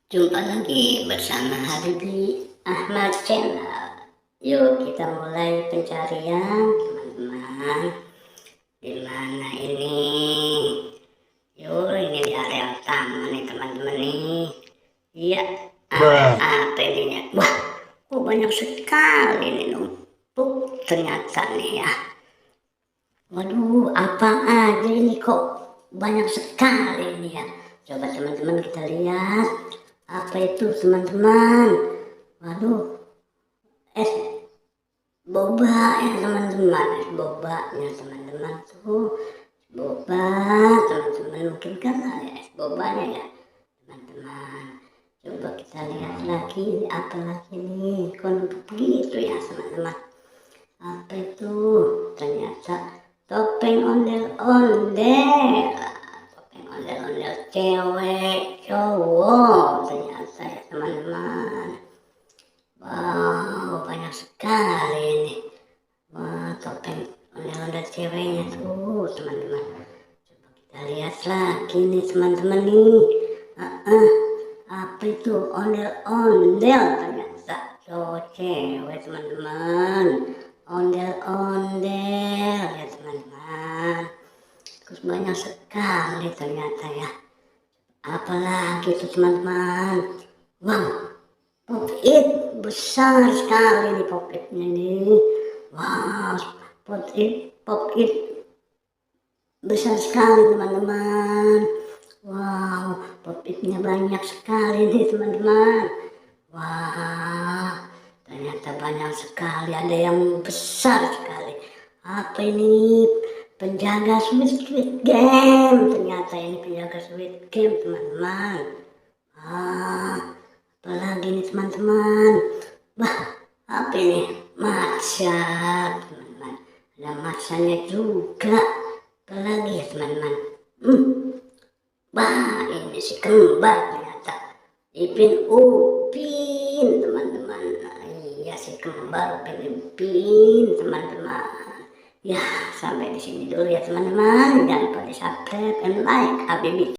Jumpa lagi bersama Habibi Ahmad Channel. Yuk kita mulai pencarian teman-teman. Dimana ini? Yuk ini di area taman nih teman-teman nih. Iya, area apa ini ya? Wah, kok banyak sekali nih numpuk ternyata nih ya. Waduh, apa aja ini kok banyak sekali ini ya. Coba teman-teman kita lihat. Apa itu teman-teman? Waduh, es boba ya teman-teman, es bobanya teman-teman tuh, boba teman-teman, mungkin kan ada es bobanya ya teman-teman. Coba kita lihat lagi, apa lagi nih, kok begitu ya teman-teman. Apa itu? Ternyata topeng ondel-ondel, topeng ondel-ondel cewek cowok ternyata ya teman-teman. Wow, banyak sekali ini. Wah, topeng ondel-ondel ceweknya tuh teman-teman. Coba kita lihat lagi nih teman-teman nih. Apa itu ondel-ondel ternyata cowok cewek teman-teman. Ondel-ondel ya teman-teman. Terus banyak sekali ternyata ya. Apalagi itu teman-teman. Wow, pop-it besar sekali nih pop-itnya nih. Wow, pop-it besar sekali teman-teman. Wow, pop-itnya banyak sekali nih teman-teman. Wah, ternyata banyak sekali, ada yang besar sekali. Apa ini? Penjaga Squid Game. Ternyata ini penjaga Squid Game teman-teman. Apalagi nih teman-teman. Bah, apa ini? Matcha teman-teman. Ada matchanya juga. Apalagi teman-teman. Bah, ini si kembar ternyata. Ipin Upin teman-teman. Iya si kembar Upin teman-teman. Ya, sampai di sini dulu ya teman-teman. Jangan lupa di subscribe and like Habibi.